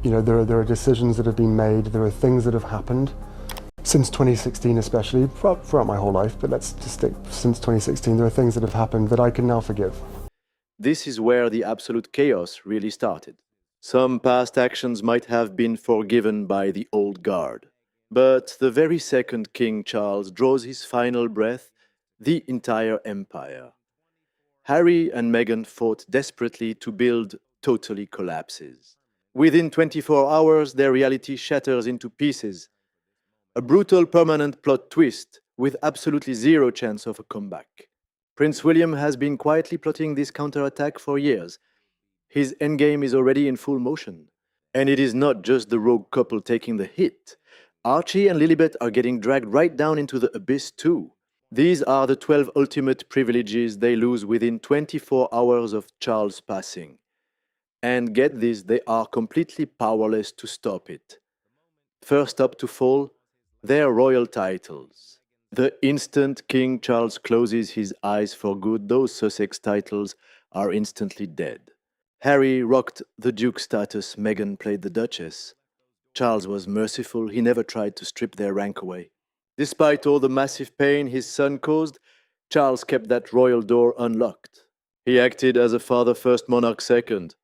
You know, there are decisions that have been made, there are things that have happened since 2016 especially, throughout my whole life, but let's just stick since 2016, there are things that have happened that I can now forgive. This is where the absolute chaos really started. Some past actions might have been forgiven by the old guard. But the very second King Charles draws his final breath, the entire empire. Harry and Meghan fought desperately to build totally collapses. Within 24 hours, their reality shatters into pieces. A brutal permanent plot twist with absolutely zero chance of a comeback. Prince William has been quietly plotting this counterattack for years. His endgame is already in full motion. And it is not just the rogue couple taking the hit. Archie and Lilibet are getting dragged right down into the abyss too. These are the 12 ultimate privileges they lose within 24 hours of Charles' passing. And get this, they are completely powerless to stop it. First up to fall, their royal titles. The instant King Charles closes his eyes for good, those Sussex titles are instantly dead. Harry rocked the Duke status, Meghan played the Duchess. Charles was merciful, he never tried to strip their rank away. Despite all the massive pain his son caused, Charles kept that royal door unlocked. He acted as a father first, monarch second.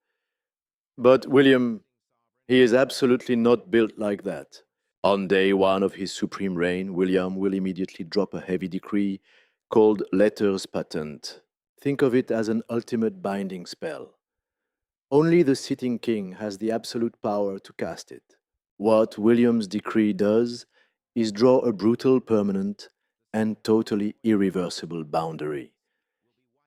But William, he is absolutely not built like that. On day one of his supreme reign, William will immediately drop a heavy decree called Letters Patent. Think of it as an ultimate binding spell. Only the sitting king has the absolute power to cast it. What William's decree does is draw a brutal, permanent, and totally irreversible boundary.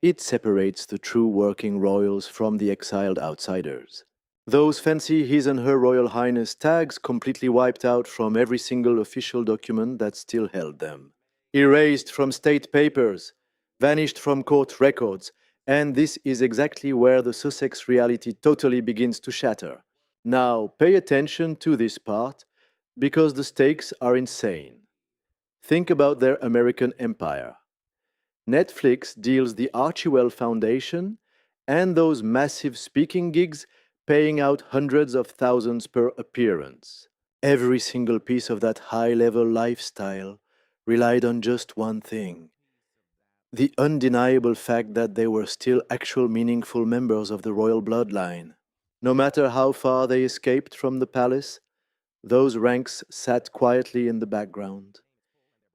It separates the true working royals from the exiled outsiders. Those fancy His and Her Royal Highness tags completely wiped out from every single official document that still held them. Erased from state papers, vanished from court records, and this is exactly where the Sussex reality totally begins to shatter. Now, pay attention to this part, because the stakes are insane. Think about their American empire. Netflix deals the Archie Foundation and those massive speaking gigs paying out hundreds of thousands per appearance. Every single piece of that high-level lifestyle relied on just one thing: the undeniable fact that they were still actual meaningful members of the royal bloodline. No matter how far they escaped from the palace, those ranks sat quietly in the background.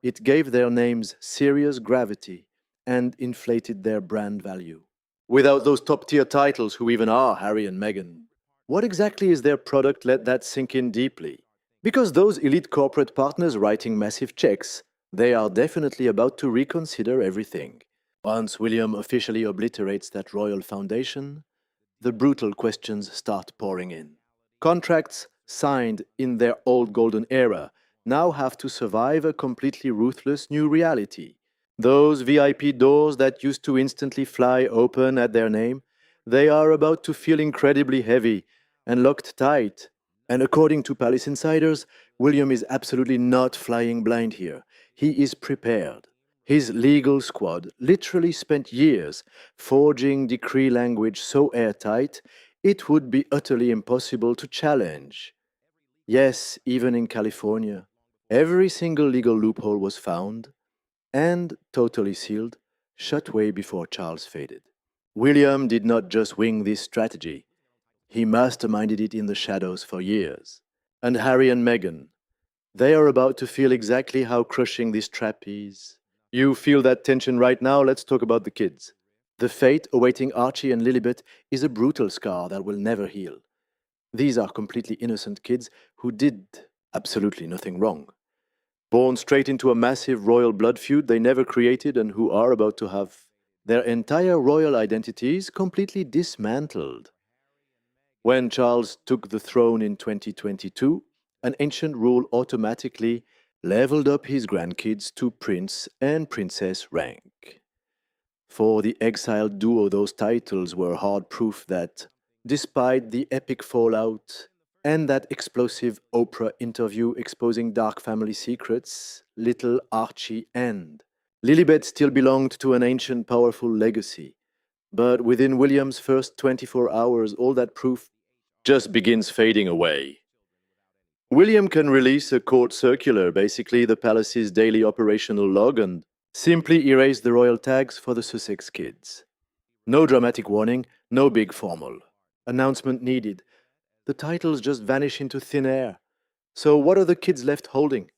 It gave their names serious gravity and inflated their brand value. Without those top-tier titles, who even are Harry and Meghan, what exactly is their product? Let that sink in deeply. Because those elite corporate partners writing massive checks, they are definitely about to reconsider everything. Once William officially obliterates that royal foundation, the brutal questions start pouring in. Contracts signed in their old golden era now have to survive a completely ruthless new reality. Those VIP doors that used to instantly fly open at their name, they are about to feel incredibly heavy and locked tight. And according to palace insiders, William is absolutely not flying blind here. He is prepared. His legal squad literally spent years forging decree language so airtight it would be utterly impossible to challenge. Yes, even in California, every single legal loophole was found and totally sealed, shut way before Charles faded. William did not just wing this strategy, he masterminded it in the shadows for years. And Harry and Meghan, they are about to feel exactly how crushing this trap is. You feel that tension right now? Let's talk about the kids. The fate awaiting Archie and Lilibet is a brutal scar that will never heal. These are completely innocent kids who did absolutely nothing wrong. Born straight into a massive royal blood feud they never created and who are about to have their entire royal identities completely dismantled. When Charles took the throne in 2022, an ancient rule automatically leveled up his grandkids to prince and princess rank. For the exiled duo, those titles were hard proof that, despite the epic fallout and that explosive Oprah interview exposing dark family secrets, little Archie and Lilibet still belonged to an ancient, powerful legacy. But within William's first 24 hours, all that proof just begins fading away. William can release a court circular, basically the palace's daily operational log, and simply erase the royal tags for the Sussex kids. No dramatic warning, no big formal announcement needed. The titles just vanish into thin air. So what are the kids left holding?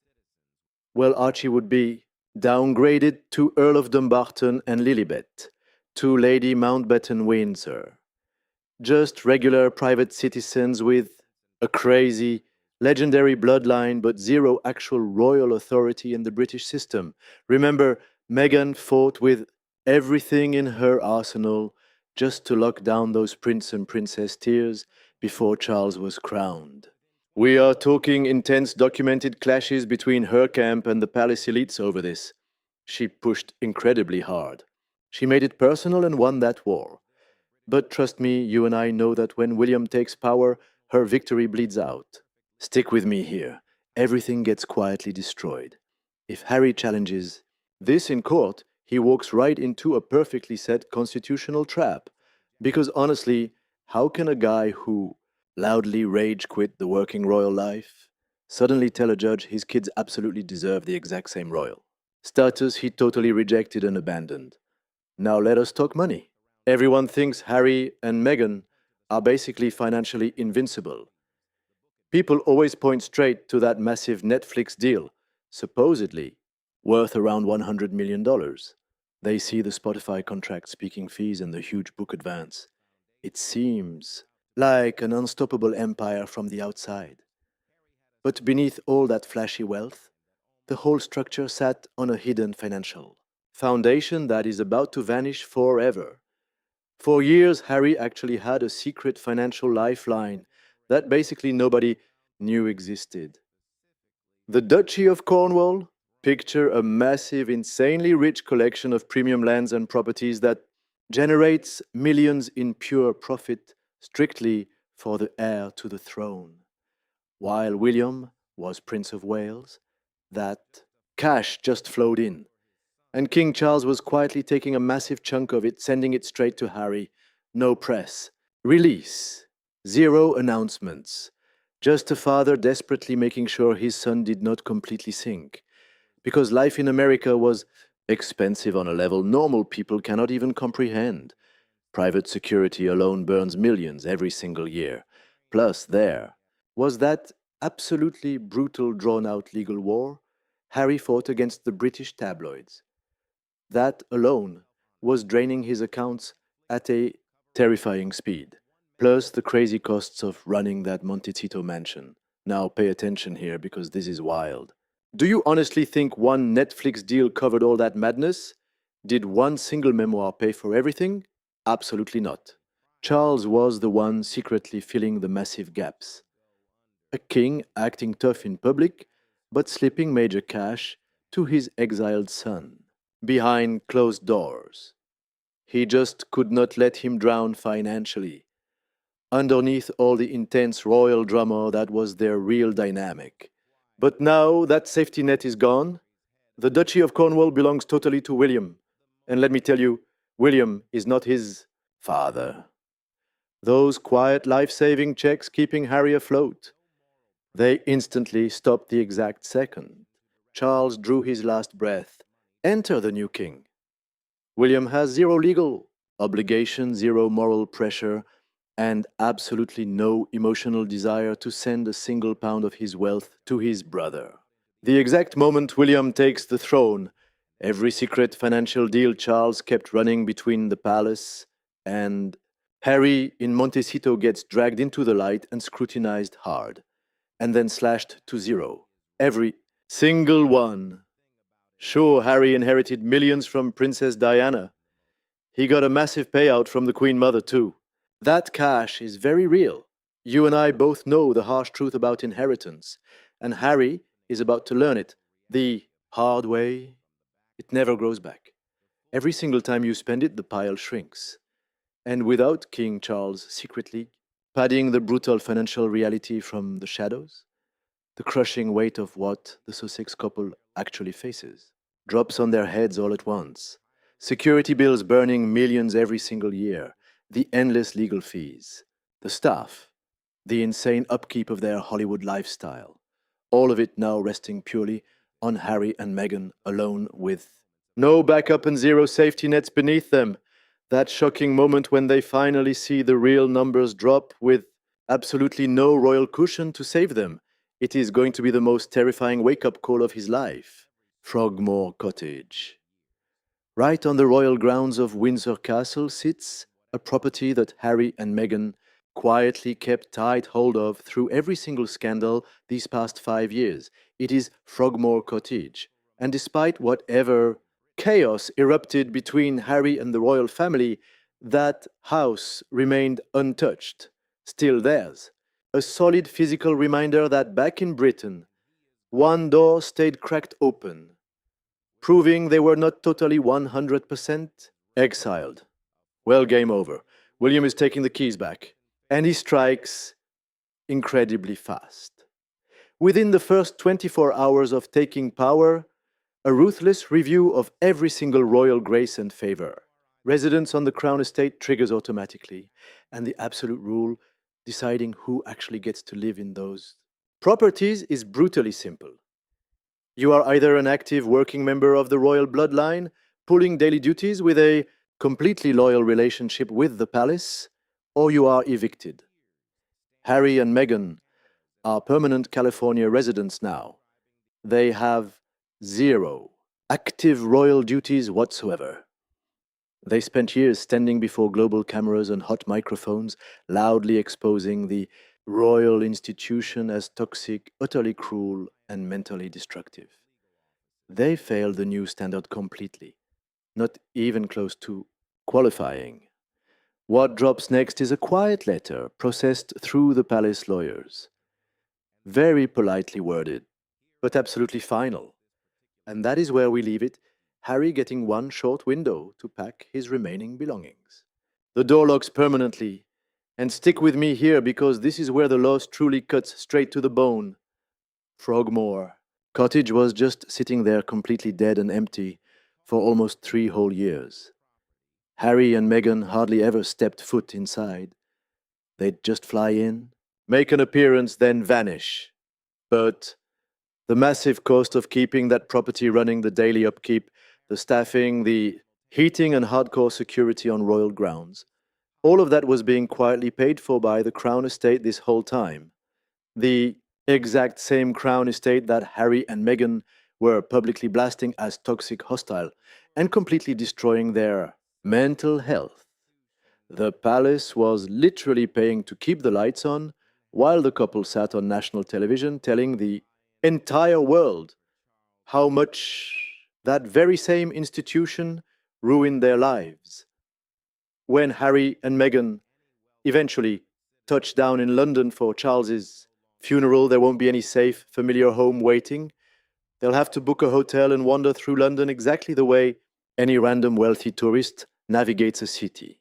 Well, Archie would be downgraded to Earl of Dumbarton and Lilibet, to Lady Mountbatten Windsor. Just regular private citizens with a crazy, legendary bloodline but zero actual royal authority in the British system. Remember, Meghan fought with everything in her arsenal just to lock down those prince and princess tears before Charles was crowned. We are talking intense documented clashes between her camp and the palace elites over this. She pushed incredibly hard. She made it personal and won that war. But trust me, you and I know that when William takes power, her victory bleeds out. Stick with me here. Everything gets quietly destroyed. If Harry challenges this in court, he walks right into a perfectly set constitutional trap. Because honestly, how can a guy who loudly rage quit the working royal life suddenly tell a judge his kids absolutely deserve the exact same royal status he totally rejected and abandoned? Now let us talk money. Everyone thinks Harry and Meghan are basically financially invincible. People always point straight to that massive Netflix deal, supposedly worth around $100 million. They see the Spotify contract speaking fees and the huge book advance. It seems like an unstoppable empire from the outside. But beneath all that flashy wealth, the whole structure sat on a hidden financial foundation that is about to vanish forever. For years, Harry actually had a secret financial lifeline that basically nobody knew existed. The Duchy of Cornwall? Picture a massive, insanely rich collection of premium lands and properties that generates millions in pure profit strictly for the heir to the throne. While William was Prince of Wales, that cash just flowed in. And King Charles was quietly taking a massive chunk of it, sending it straight to Harry. No press. Release. Zero announcements. Just a father desperately making sure his son did not completely sink. Because life in America was expensive on a level normal people cannot even comprehend. Private security alone burns millions every single year. Plus, there was that absolutely brutal, drawn out legal war Harry fought against the British tabloids. That alone was draining his accounts at a terrifying speed. Plus the crazy costs of running that Montecito mansion. Now pay attention here because this is wild. Do you honestly think one Netflix deal covered all that madness? Did one single memoir pay for everything? Absolutely not. Charles was the one secretly filling the massive gaps. A king acting tough in public, but slipping major cash to his exiled son behind closed doors. He just could not let him drown financially. Underneath all the intense royal drama that was their real dynamic. But now that safety net is gone, the Duchy of Cornwall belongs totally to William. And let me tell you, William is not his father. Those quiet life-saving checks keeping Harry afloat, they instantly stopped the exact second Charles drew his last breath. Enter the new king. William has zero legal obligation, zero moral pressure, and absolutely no emotional desire to send a single pound of his wealth to his brother. The exact moment William takes the throne, every secret financial deal Charles kept running between the palace and Harry in Montecito gets dragged into the light and scrutinized hard, and then slashed to zero. Every single one. Sure, Harry inherited millions from Princess Diana. He got a massive payout from the Queen Mother, too. That cash is very real. You and I both know the harsh truth about inheritance, and Harry is about to learn it the hard way. It never grows back. Every single time you spend it, the pile shrinks. And without King Charles secretly padding the brutal financial reality from the shadows, the crushing weight of what the Sussex couple actually faces drops on their heads all at once. Security bills burning millions every single year, the endless legal fees, the staff the insane upkeep of their Hollywood lifestyle. All of it now resting purely on Harry and Meghan alone, with no backup and zero safety nets beneath them. That shocking moment when they finally see the real numbers drop with absolutely no royal cushion to save them. It is going to be the most terrifying wake-up call of his life. Frogmore Cottage. Right on the royal grounds of Windsor Castle sits a property that Harry and Meghan quietly kept tight hold of through every single scandal these past 5 years. It is Frogmore Cottage. And despite whatever chaos erupted between Harry and the royal family, that house remained untouched, still theirs. A solid physical reminder that back in Britain, one door stayed cracked open, proving they were not totally 100% exiled. Well, game over. William is taking the keys back, and he strikes incredibly fast. Within the first 24 hours of taking power, a ruthless review of every single royal grace and favor. Residence on the Crown Estate triggers automatically, and the absolute rule deciding who actually gets to live in those properties is brutally simple. You are either an active working member of the royal bloodline, pulling daily duties with a completely loyal relationship with the palace, or you are evicted. Harry and Meghan are permanent California residents now. They have zero active royal duties whatsoever. They spent years standing before global cameras and hot microphones, loudly exposing the royal institution as toxic, utterly cruel, and mentally destructive. They failed the new standard completely, not even close to qualifying. What drops next is a quiet letter processed through the palace lawyers. Very politely worded, but absolutely final. And that is where we leave it, Harry getting one short window to pack his remaining belongings. The door locks permanently, and stick with me here because this is where the loss truly cuts straight to the bone. Frogmore Cottage was just sitting there completely dead and empty for almost 3 whole years. Harry and Meghan hardly ever stepped foot inside. They'd just fly in, make an appearance, then vanish. But the massive cost of keeping that property running, the daily upkeep, the staffing, the heating and hardcore security on royal grounds, all of that was being quietly paid for by the Crown Estate this whole time. The exact same Crown Estate that Harry and Meghan were publicly blasting as toxic, hostile, and completely destroying their mental health. The palace was literally paying to keep the lights on while the couple sat on national television telling the entire world how much that very same institution ruined their lives. When Harry and Meghan eventually touched down in London for Charles's funeral, there won't be any safe, familiar home waiting. They'll have to book a hotel and wander through London exactly the way any random wealthy tourist navigates a city.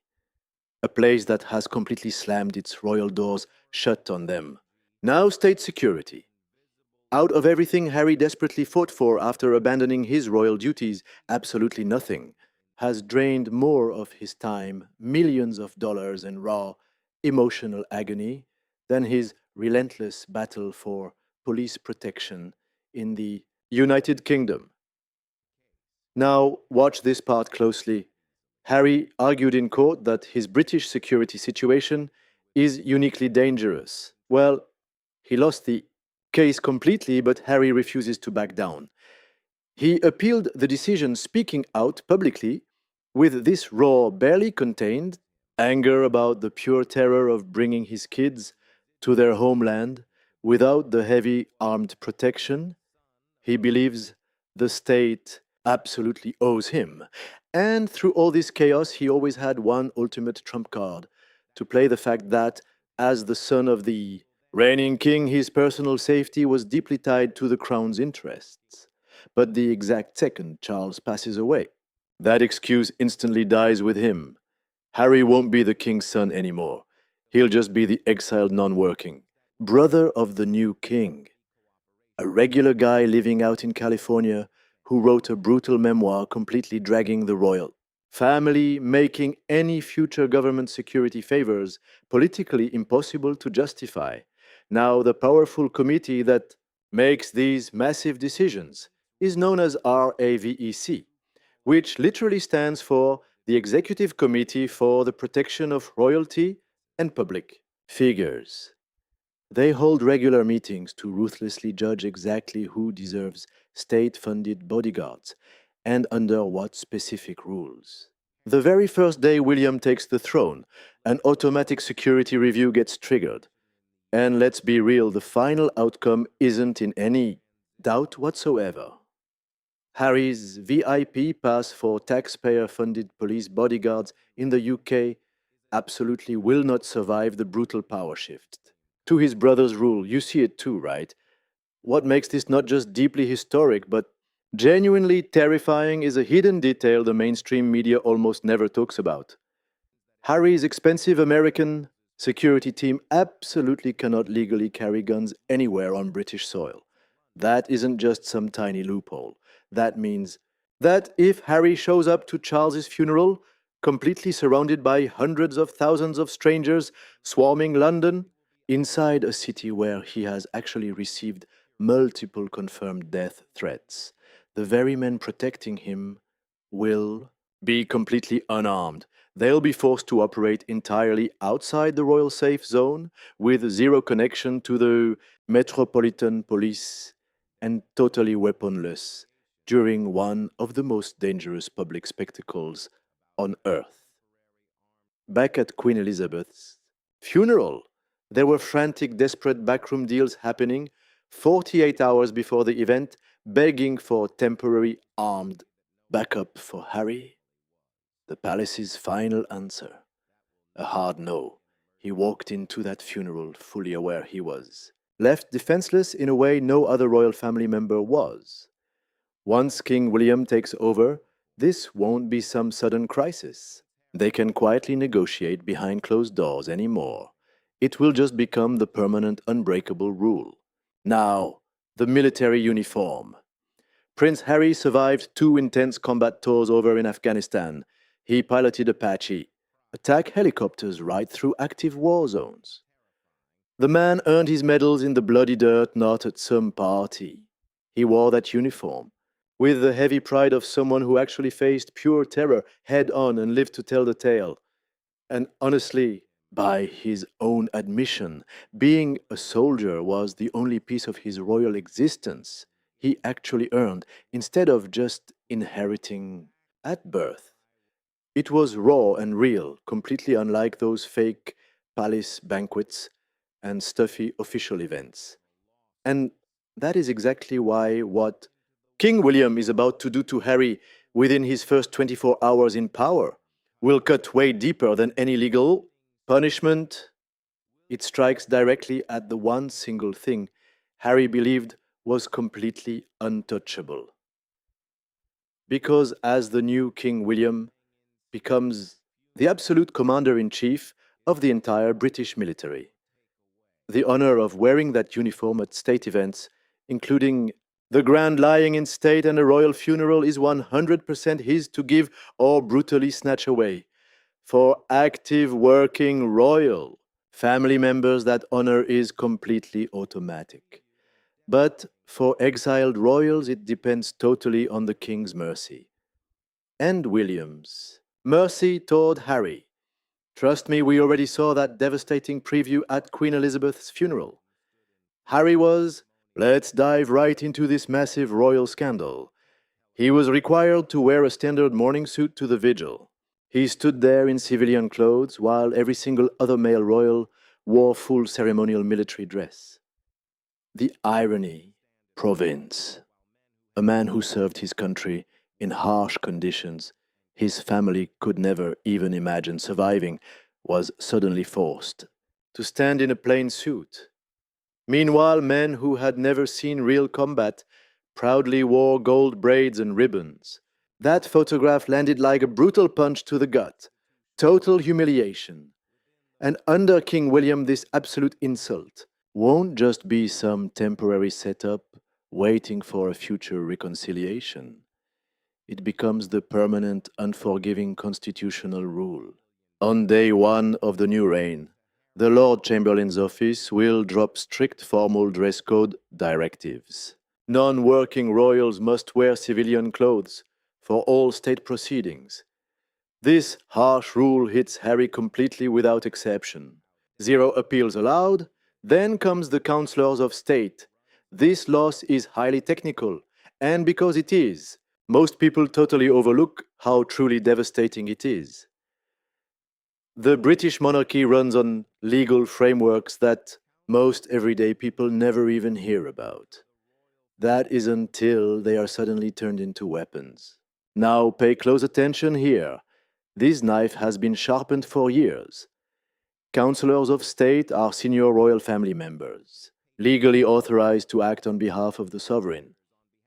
A place that has completely slammed its royal doors shut on them. Now state security. Out of everything Harry desperately fought for after abandoning his royal duties, absolutely nothing has drained more of his time, millions of dollars in raw, emotional agony, than his relentless battle for police protection in the United Kingdom. Now, watch this part closely. Harry argued in court that his British security situation is uniquely dangerous. Well, he lost the case completely, but Harry refuses to back down. He appealed the decision, speaking out publicly with this raw, barely contained anger about the pure terror of bringing his kids to their homeland without the heavy armed protection he believes the state absolutely owes him. And through all this chaos, he always had one ultimate trump card to play the fact that, as the son of the reigning king, his personal safety was deeply tied to the crown's interests. But the exact second Charles passes away, that excuse instantly dies with him. Harry won't be the king's son anymore. He'll just be the exiled non-working brother of the new king. A regular guy living out in California who wrote a brutal memoir completely dragging the royal family making any future government security favors politically impossible to justify. Now, the powerful committee that makes these massive decisions is known as RAVEC, which literally stands for the Executive Committee for the Protection of Royalty and Public Figures. They hold regular meetings to ruthlessly judge exactly who deserves state funded bodyguards and under what specific rules. The very first day William takes the throne, an automatic security review gets triggered. And let's be real, the final outcome isn't in any doubt whatsoever. Harry's VIP pass for taxpayer funded police bodyguards in the UK absolutely will not survive the brutal power shift. To his brother's rule, you see it too, right? What makes this not just deeply historic, but genuinely terrifying is a hidden detail the mainstream media almost never talks about. Harry's expensive American security team absolutely cannot legally carry guns anywhere on British soil. That isn't just some tiny loophole. That means that if Harry shows up to Charles's funeral, completely surrounded by hundreds of thousands of strangers swarming London, inside a city where he has actually received multiple confirmed death threats, the very men protecting him will be completely unarmed. They'll be forced to operate entirely outside the royal safe zone with zero connection to the Metropolitan Police and totally weaponless during one of the most dangerous public spectacles on earth. Back at Queen Elizabeth's funeral, there were frantic, desperate backroom deals happening 48 hours before the event, begging for temporary armed backup for Harry. The palace's final answer, a hard no. He walked into that funeral fully aware he was left defenseless in a way no other royal family member was. Once King William takes over, this won't be some sudden crisis. They can quietly negotiate behind closed doors anymore. It will just become the permanent, unbreakable rule. Now, the military uniform. Prince Harry survived 2 intense combat tours over in Afghanistan. He piloted Apache, attack helicopters right through active war zones. The man earned his medals in the bloody dirt, not at some party. He wore that uniform with the heavy pride of someone who actually faced pure terror head on and lived to tell the tale. And honestly, by his own admission, being a soldier was the only piece of his royal existence he actually earned, instead of just inheriting at birth. It was raw and real, completely unlike those fake palace banquets and stuffy official events. And that is exactly why what King William is about to do to Harry within his first 24 hours in power will cut way deeper than any legal punishment. It strikes directly at the one single thing Harry believed was completely untouchable. Because as the new King William becomes the absolute commander in chief of the entire British military, the honor of wearing that uniform at state events, including the grand lying in state and a royal funeral, is 100% his to give or brutally snatch away. For active working royal family members, that honor is completely automatic. But for exiled royals, it depends totally on the king's mercy. And William's mercy toward Harry. Trust me, we already saw that devastating preview at Queen Elizabeth's funeral. Harry was, let's dive right into this massive royal scandal. He was required to wear a standard morning suit to the vigil. He stood there in civilian clothes while every single other male royal wore full ceremonial military dress. The irony, province. A man who served his country in harsh conditions his family could never even imagine surviving was suddenly forced to stand in a plain suit. Meanwhile, men who had never seen real combat proudly wore gold braids and ribbons. That photograph landed like a brutal punch to the gut. Total humiliation. And under King William, this absolute insult won't just be some temporary setup waiting for a future reconciliation. It becomes the permanent, unforgiving constitutional rule. On day one of the new reign, the Lord Chamberlain's office will drop strict formal dress code directives. Non-working royals must wear civilian clothes for all state proceedings. This harsh rule hits Harry completely without exception. Zero appeals allowed. Then comes the Councillors of State. This loss is highly technical, and because it is, most people totally overlook how truly devastating it is. The British monarchy runs on legal frameworks that most everyday people never even hear about. That is until they are suddenly turned into weapons. Now pay close attention here. This knife has been sharpened for years. Councillors of State are senior royal family members, legally authorized to act on behalf of the sovereign.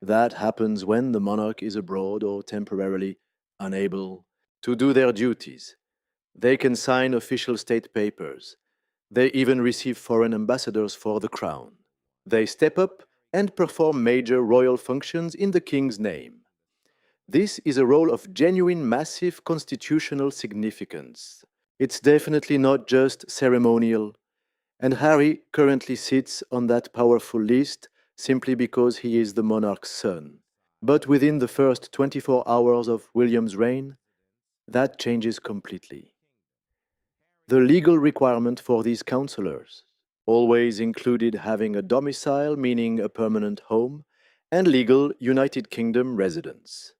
That happens when the monarch is abroad or temporarily unable to do their duties. They can sign official state papers. They even receive foreign ambassadors for the crown. They step up and perform major royal functions in the king's name. This is a role of genuine massive constitutional significance. It's definitely not just ceremonial, and Harry currently sits on that powerful list simply because he is the monarch's son. But within the first 24 hours of William's reign, that changes completely. The legal requirement for these councillors always included having a domicile, meaning a permanent home, and legal United Kingdom residence.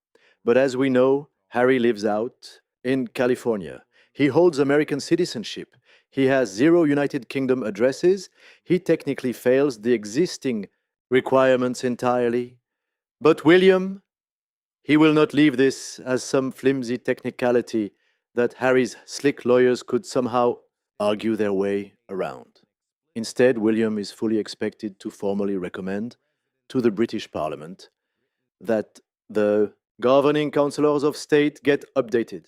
But as we know, Harry lives out in California. He holds American citizenship. He has 0 United Kingdom addresses. He technically fails the existing requirements entirely. But William, he will not leave this as some flimsy technicality that Harry's slick lawyers could somehow argue their way around. Instead, William is fully expected to formally recommend to the British Parliament that the governing councillors of state get updated.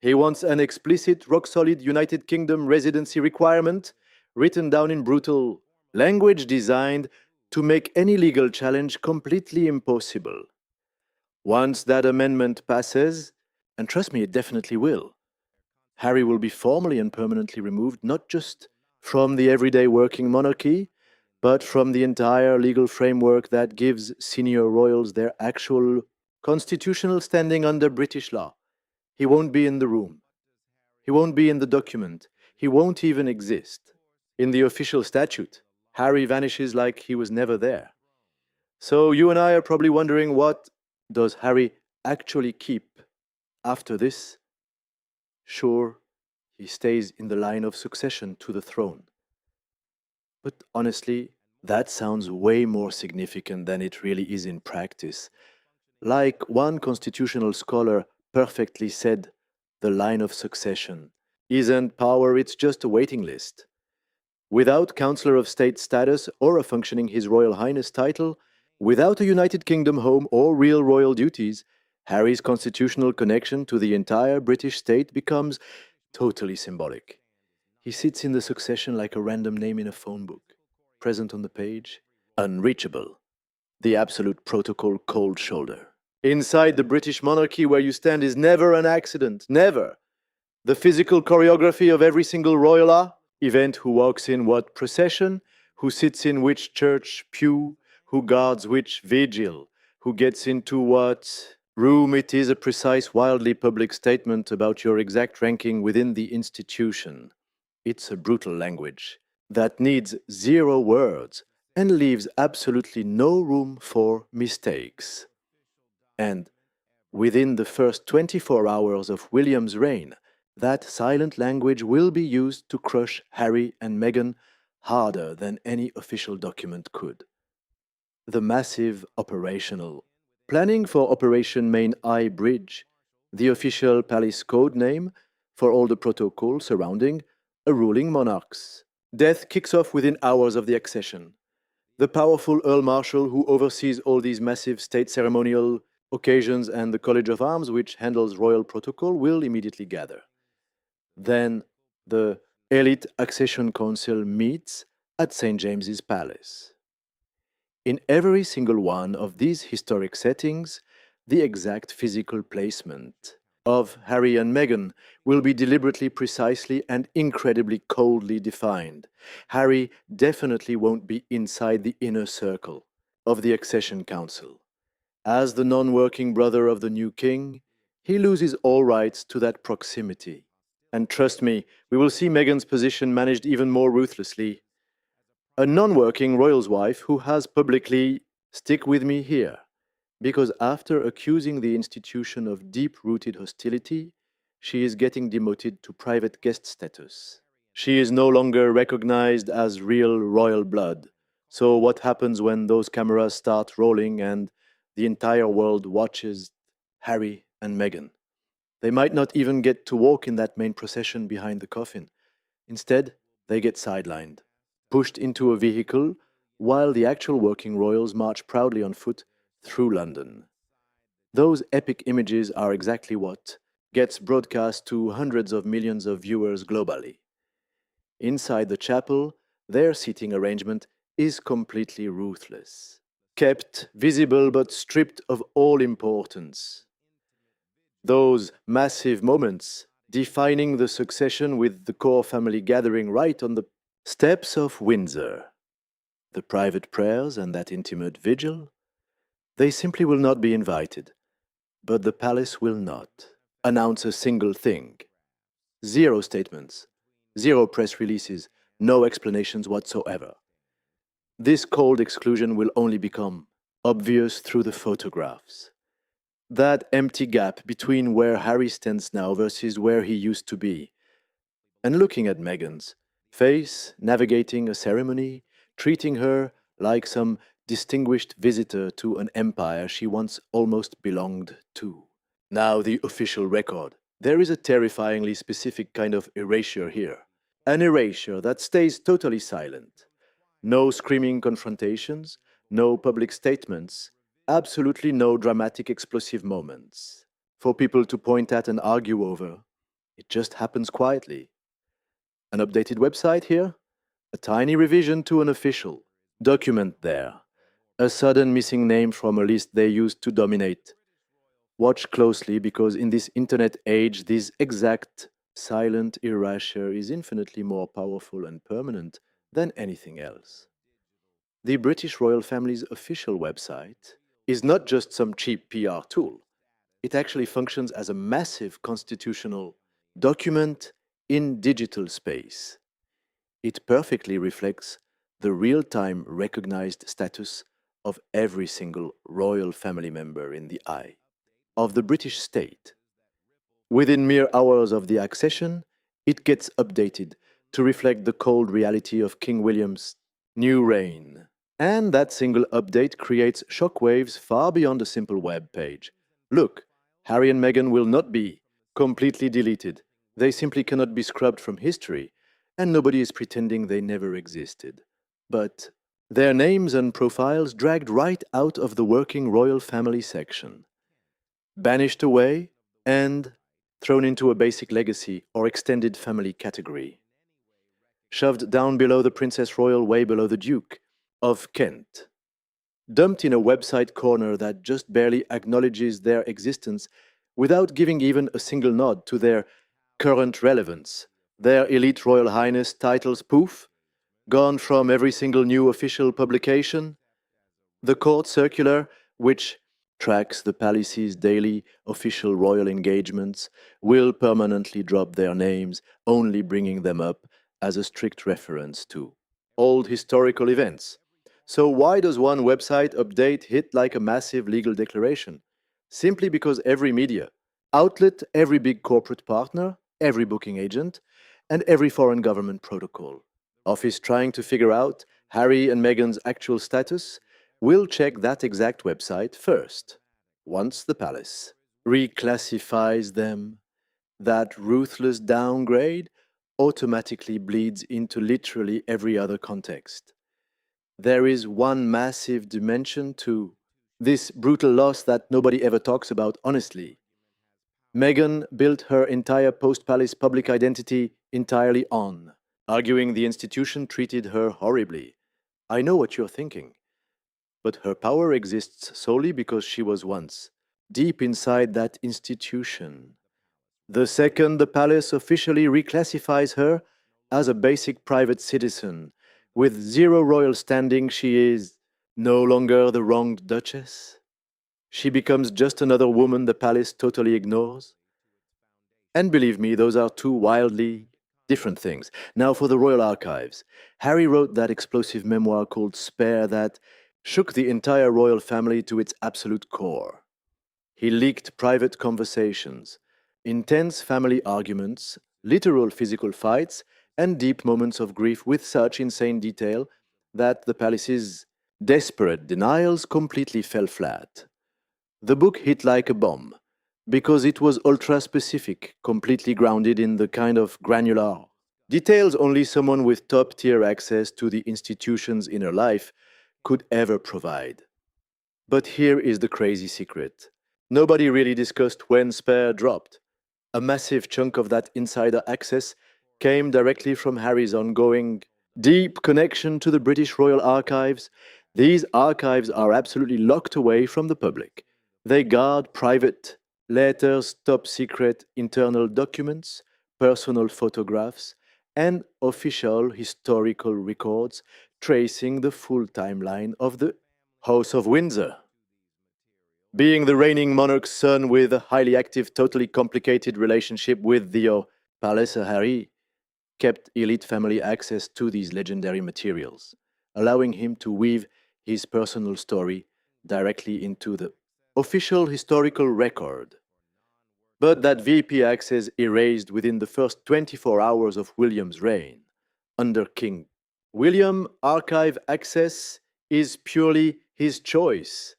He wants an explicit, rock-solid United Kingdom residency requirement written down in brutal language designed to make any legal challenge completely impossible. Once that amendment passes, and trust me, it definitely will, Harry will be formally and permanently removed not just from the everyday working monarchy, but from the entire legal framework that gives senior royals their actual constitutional standing under British law. He won't be in the room. He won't be in the document. He won't even exist. In the official statute, Harry vanishes like he was never there. So you and I are probably wondering, what does Harry actually keep after this? Sure, he stays in the line of succession to the throne. But honestly, that sounds way more significant than it really is in practice. Like one constitutional scholar perfectly said, the line of succession isn't power, it's just a waiting list. Without Councillor of State status or a functioning His Royal Highness title, without a United Kingdom home or real royal duties, Harry's constitutional connection to the entire British state becomes totally symbolic. He sits in the succession like a random name in a phone book, present on the page, unreachable, the absolute protocol cold shoulder. Inside the British monarchy, where you stand is never an accident, never. The physical choreography of every single royal event, who walks in what procession, who sits in which church pew, who guards which vigil, who gets into what room, it is a precise, wildly public statement about your exact ranking within the institution. It's a brutal language that needs 0 words and leaves absolutely no room for mistakes. And within the first 24 hours of William's reign, that silent language will be used to crush Harry and Meghan harder than any official document could. The massive operational planning for Operation Main Eye Bridge, the official palace code name for all the protocol surrounding a ruling monarch's death, kicks off within hours of the accession. The powerful Earl Marshal, who oversees all these massive state ceremonial occasions, and the College of Arms, which handles royal protocol, will immediately gather. Then the elite accession council meets at St. James's Palace. In every single one of these historic settings, The exact physical placement of Harry and Meghan will be deliberately, precisely, and incredibly coldly defined. Harry definitely won't be inside the inner circle of the accession council. As the non-working brother of the new king, he loses all rights to that proximity. And trust me, we will see Meghan's position managed even more ruthlessly. A non-working royal's wife who has publicly, stick with me here, because after accusing the institution of deep-rooted hostility, she is getting demoted to private guest status. She is no longer recognized as real royal blood. So what happens when those cameras start rolling and the entire world watches Harry and Meghan? They might not even get to walk in that main procession behind the coffin. Instead, they get sidelined, pushed into a vehicle, while the actual working royals march proudly on foot through London. Those epic images are exactly what gets broadcast to hundreds of millions of viewers globally. Inside the chapel, their seating arrangement is completely ruthless, kept visible but stripped of all importance. Those massive moments, defining the succession with the core family gathering right on the steps of Windsor, the private prayers and that intimate vigil, they simply will not be invited. But the palace will not announce a single thing. Zero statements, zero press releases, no explanations whatsoever. This cold exclusion will only become obvious through the photographs. That empty gap between where Harry stands now versus where he used to be. And looking at Meghan's face, navigating a ceremony, treating her like some distinguished visitor to an empire she once almost belonged to. Now, the official record. There is a terrifyingly specific kind of erasure here. An erasure that stays totally silent. No screaming confrontations, no public statements, absolutely no dramatic explosive moments for people to point at and argue over. It just happens quietly. An updated website here, a tiny revision to an official document there, a sudden missing name from a list they used to dominate. Watch closely because in this internet age, this exact silent erasure is infinitely more powerful and permanent than anything else. The British royal family's official website is not just some cheap PR tool. It actually functions as a massive constitutional document in digital space. It perfectly reflects the real-time recognized status of every single royal family member in the eye of the British state. Within mere hours of the accession, it gets updated to reflect the cold reality of King William's new reign. And that single update creates shockwaves far beyond a simple web page. Look, Harry and Meghan will not be completely deleted. They simply cannot be scrubbed from history, and nobody is pretending they never existed. But their names and profiles dragged right out of the working royal family section, banished away, and thrown into a basic legacy or extended family category, shoved down below the Princess Royal, way below the Duke of Kent, dumped in a website corner that just barely acknowledges their existence without giving even a single nod to their current relevance. Their elite royal highness titles poof, gone from every single new official publication. The court circular, which tracks the palace's daily official royal engagements, will permanently drop their names, only bringing them up as a strict reference to old historical events. So why does one website update hit like a massive legal declaration? Simply because every media outlet, every big corporate partner, every booking agent, and every foreign government protocol office trying to figure out Harry and Meghan's actual status will check that exact website first. Once the palace reclassifies them, that ruthless downgrade automatically bleeds into literally every other context. There is one massive dimension to this brutal loss that nobody ever talks about honestly. Meghan built her entire post-palace public identity entirely on, arguing the institution treated her horribly. I know what you're thinking, but her power exists solely because she was once deep inside that institution. The second the palace officially reclassifies her as a basic private citizen. With zero royal standing, she is no longer the wronged duchess. She becomes just another woman the palace totally ignores. And believe me, those are two wildly different things. Now, for the Royal Archives. Harry wrote that explosive memoir called Spare that shook the entire royal family to its absolute core. He leaked private conversations, intense family arguments, literal physical fights, and deep moments of grief with such insane detail that the palace's desperate denials completely fell flat. The book hit like a bomb because it was ultra specific, completely grounded in the kind of granular details only someone with top tier access to the institution's inner life could ever provide. But here is the crazy secret. Nobody really discussed when Spare dropped. A massive chunk of that insider access came directly from Harry's ongoing deep connection to the British Royal Archives. These archives are absolutely locked away from the public. They guard private letters, top secret internal documents, personal photographs, and official historical records tracing the full timeline of the House of Windsor. Being the reigning monarch's son with a highly active, totally complicated relationship with the palace, Harry kept elite family access to these legendary materials, allowing him to weave his personal story directly into the official historical record. But that VIP access erased within the first 24 hours of William's reign. Under King William, archive access is purely his choice.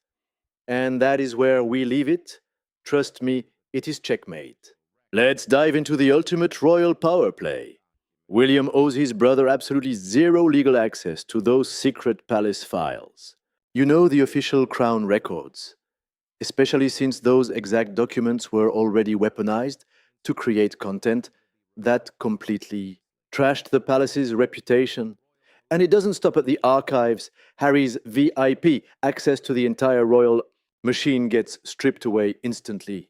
And that is where we leave it. Trust me, it is checkmate. Let's dive into the ultimate royal power play. William owes his brother absolutely zero legal access to those secret palace files. You know, the official crown records, especially since those exact documents were already weaponized to create content that completely trashed the palace's reputation. And it doesn't stop at the archives. Harry's VIP access to the entire royal machine gets stripped away instantly.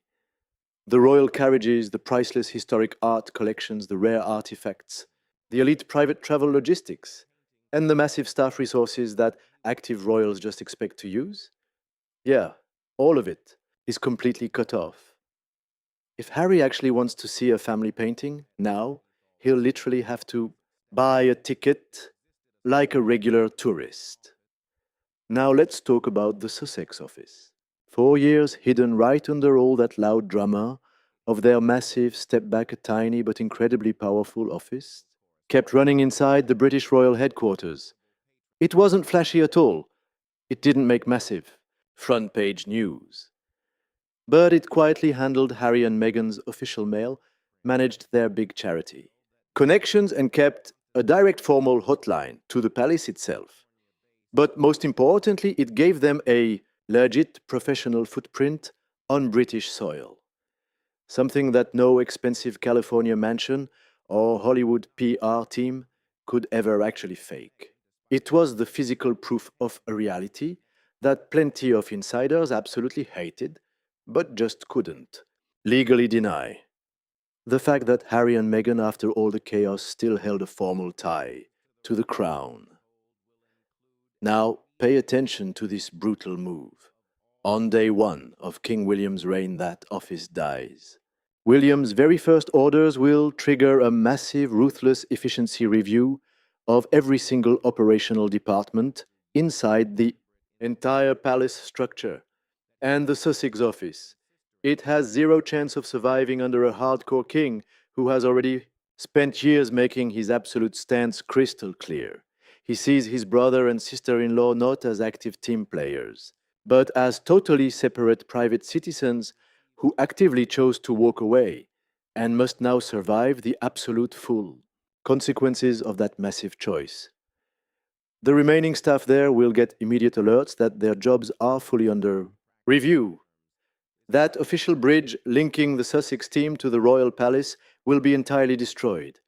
The royal carriages, the priceless historic art collections, the rare artifacts, the elite private travel logistics, and the massive staff resources that active royals just expect to use? Yeah, all of it is completely cut off. If Harry actually wants to see a family painting now, he'll literally have to buy a ticket like a regular tourist. Now let's talk about the Sussex office. 4 years hidden right under all that loud drama of their massive, step back, a tiny but incredibly powerful office, kept running inside the British Royal Headquarters. It wasn't flashy at all. It didn't make massive front page news. But it quietly handled Harry and Meghan's official mail, managed their big charity connections, and kept a direct formal hotline to the palace itself. But most importantly, it gave them a legit professional footprint on British soil. Something that no expensive California mansion or Hollywood PR team could ever actually fake. It was the physical proof of a reality that plenty of insiders absolutely hated, but just couldn't legally deny. The fact that Harry and Meghan, after all the chaos, still held a formal tie to the crown. Now, pay attention to this brutal move. On day one of King William's reign, that office dies. William's very first orders will trigger a massive, ruthless efficiency review of every single operational department inside the entire palace structure and the Sussex office. It has zero chance of surviving under a hardcore king who has already spent years making his absolute stance crystal clear. He sees his brother and sister-in-law not as active team players, but as totally separate private citizens who actively chose to walk away and must now survive the absolute full consequences of that massive choice. The remaining staff there will get immediate alerts that their jobs are fully under review. That official bridge linking the Sussex team to the royal palace will be entirely destroyed.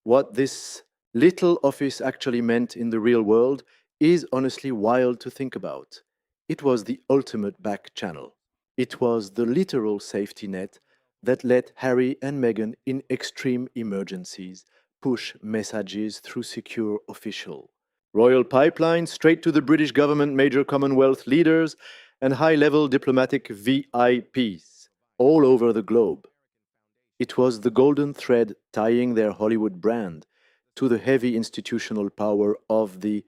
What this little office actually meant in the real world is honestly wild to think about. It was the ultimate back channel. It was the literal safety net that let Harry and Meghan, in extreme emergencies, push messages through secure official royal pipelines straight to the British government, major Commonwealth leaders, and high-level diplomatic VIPs all over the globe. It was the golden thread tying their Hollywood brand to the heavy institutional power of the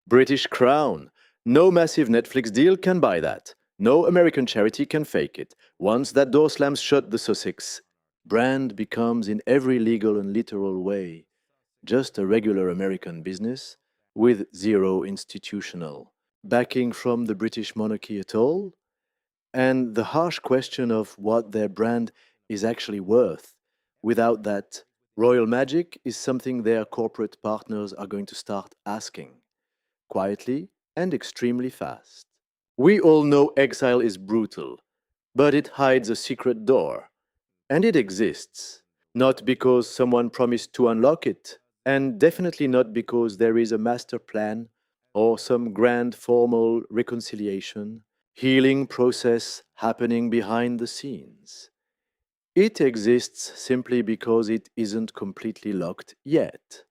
British Crown. No massive Netflix deal can buy that. No American charity can fake it. Once that door slams shut, the Sussex brand becomes, in every legal and literal way, just a regular American business with zero institutional backing from the British monarchy at all. And the harsh question of what their brand is actually worth without that royal magic is something their corporate partners are going to start asking quietly and extremely fast. We all know exile is brutal, but it hides a secret door. And it exists. Not because someone promised to unlock it, and definitely not because there is a master plan or some grand formal reconciliation, healing process happening behind the scenes. It exists simply because it isn't completely locked yet.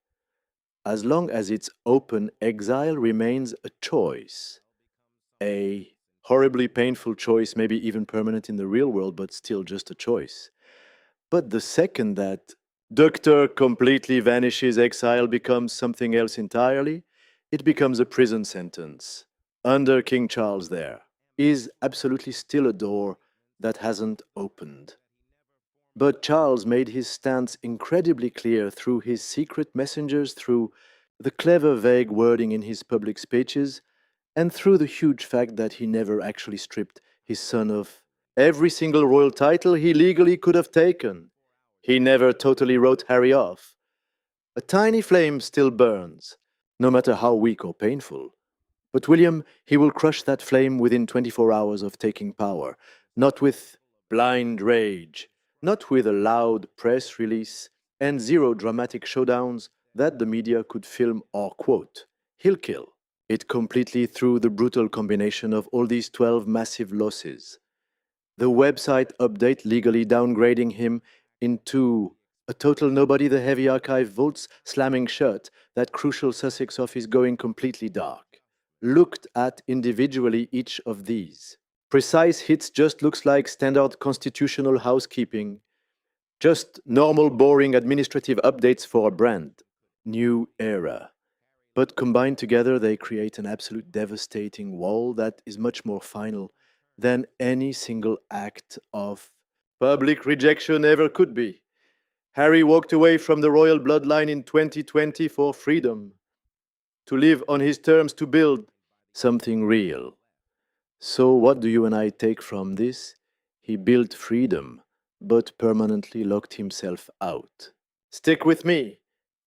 As long as it's open, exile remains a choice. A horribly painful choice, maybe even permanent in the real world, but still just a choice. But the second that Doctor completely vanishes, exile becomes something else entirely, it becomes a prison sentence. Under King Charles, there is absolutely still a door that hasn't opened. But Charles made his stance incredibly clear through his secret messengers, through the clever, vague wording in his public speeches, and through the huge fact that he never actually stripped his son of every single royal title he legally could have taken. He never totally wrote Harry off. A tiny flame still burns, no matter how weak or painful. But William, he will crush that flame within 24 hours of taking power, not with blind rage, not with a loud press release, and zero dramatic showdowns that the media could film or quote. He'll kill it completely through the brutal combination of all these 12 massive losses. The website update legally downgrading him into a total nobody, the heavy archive vaults slamming shut, that crucial Sussex office going completely dark. Looked at individually, each of these precise hits just looks like standard constitutional housekeeping, just normal boring administrative updates for a brand new era. But combined together, they create an absolute devastating wall that is much more final than any single act of public rejection ever could be. Harry walked away from the royal bloodline in 2020 for freedom, to live on his terms, to build something real. So, what do you and I take from this? He built freedom, but permanently locked himself out. Stick with me.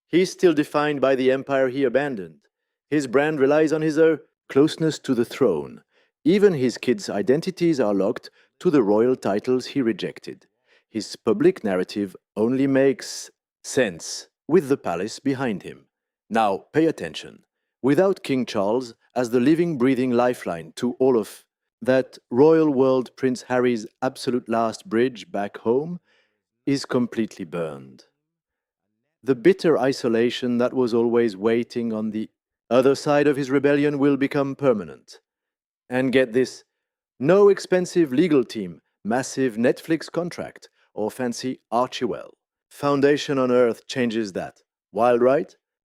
He's still defined by the empire he abandoned. His brand relies on his closeness to the throne. Even his kids' identities are locked to the royal titles he rejected. His public narrative only makes sense with the palace behind him. Now, pay attention. Without King Charles as the living, breathing lifeline to all of that royal world, Prince Harry's absolute last bridge back home is completely burned. The bitter isolation that was always waiting on the other side of his rebellion will become permanent. And get this, no expensive legal team, massive Netflix contract, or fancy Archie foundation on earth changes that. Wild, right?